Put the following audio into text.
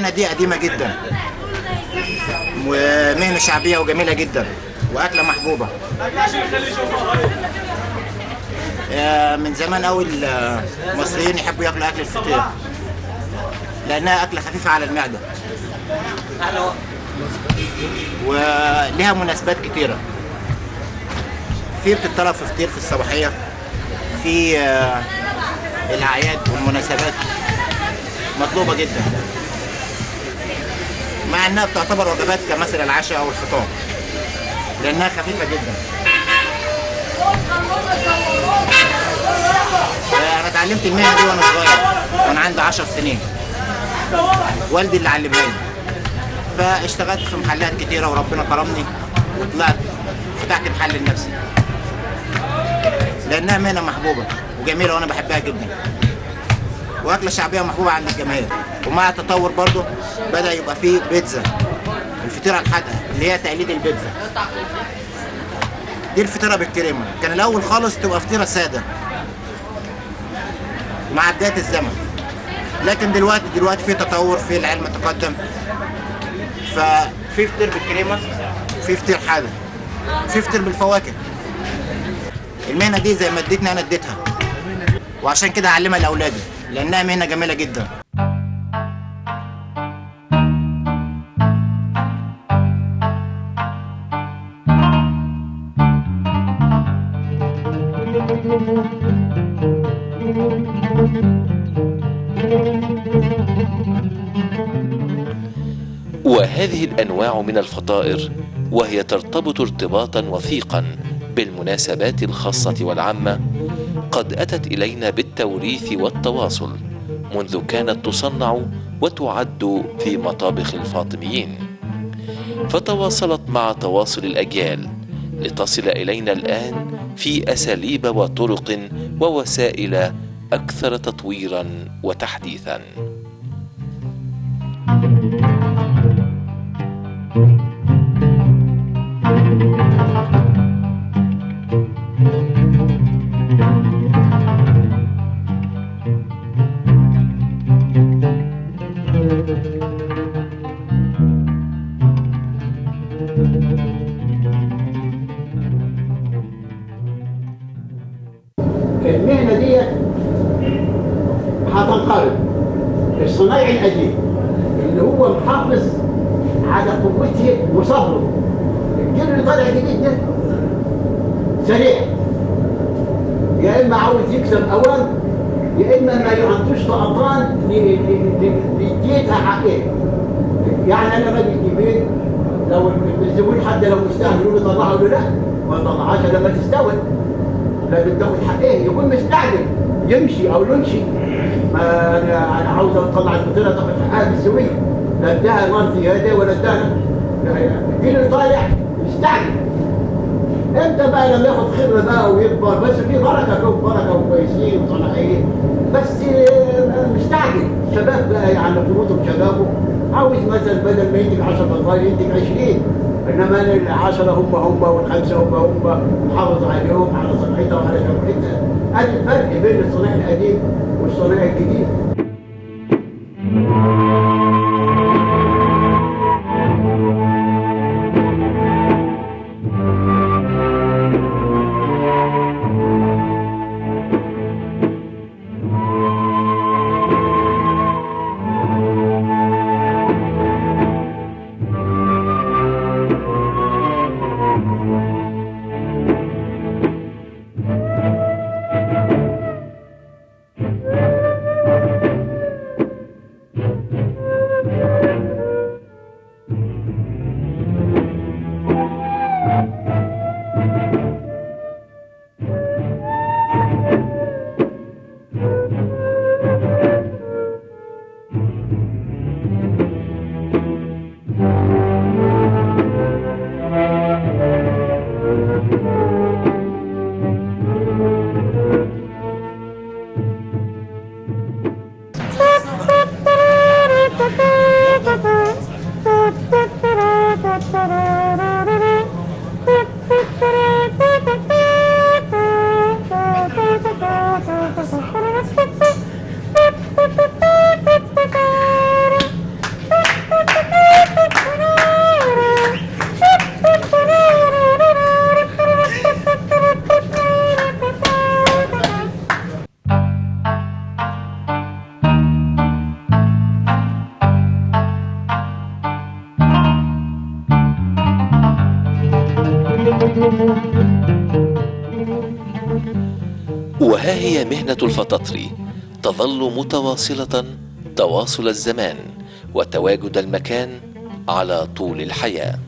المهنة دي قديمة جدا ومهنة شعبية وجميلة جدا وأكلة محبوبة. من زمان قوي المصريين يحبوا ياكلوا أكل الفطير لأنها أكلة خفيفة على المعدة ولها مناسبات كتيرة. في بتطلب في فطير في الصباحية، في الأعياد والمناسبات مطلوبة جدا، مع انها بتعتبر وجبات كمثل العشاء او الفطار لانها خفيفه جدا. انا اتعلمت المهنه دي وانا صغير، وانا عندي 10 سنين، والدي اللي علمها لي. فاشتغلت في محلات كتيره وربنا كرمني وطلعت فتحت محل لنفسي لانها مهنه محبوبه وجميله وانا بحبها جدا، واكله شعبيه محبوبه عند الجماهير. ومع التطور برضو بدا يبقى فيه بيتزا، الفطيره الحادقه اللي هي تقليد البيتزا. دي الفطيره بالكريمه. كان الاول خالص تبقى فطيره ساده مع بدايه الزمن، لكن دلوقتي في تطور، في العلم تقدم، ففي فطير بالكريمه، في فطير حادق، في فطير بالفواكه. المهنه دي زي ما اديتني انا اديتها، وعشان كده اعلمها لاولادي لانها مهنه جميله جدا. وهذه الأنواع من الفطائر وهي ترتبط ارتباطا وثيقا بالمناسبات الخاصة والعامة قد أتت إلينا بالتوريث والتواصل، منذ كانت تصنع وتعد في مطابخ الفاطميين، فتواصلت مع تواصل الأجيال لتصل إلينا الآن في أساليب وطرق ووسائل أكثر تطويرا وتحديثا. المهنة دي هتنقرض. الصنايعي القديم اللي هو محافظ على قوته وصبره، الجيل اللي طالع جديد ده سريع، يا اما عاوز يكسب اوان، يا اما ما يعطوش طقطان يديتها حقها. يعني انا راجل كبير، لو الزبون حد لو مستعجل يقول لي طلعه، له لا ما طلعهاش لما تستوي، لازم تاخد حقها. يكون مستعجل يمشي او يمشي، انا عاوز اطلع الفطيره تاخد حقها بالسويه، لا اداها نار زياده ولا اداها. الجيل اللي طالع مستعجل. امتى بقى لما ياخد خبره بقى ويكبر؟ بس في بركه، لهم بركه وكويسين وصناعيين، بس مستعجل. شباب بقى يعني قوتهم شبابه، عاوز مثلا بدل ما ينتج 10 بطايق ينتج 20، انما ال10 هم وال5 هم، محافظ عليهم على صنعتها وعلى شغلتها. ادي الفرق بين الصناعي القديم والصناعي الجديد. ها هي مهنة الفطاطري تظل متواصلة تواصل الزمان وتواجد المكان على طول الحياة.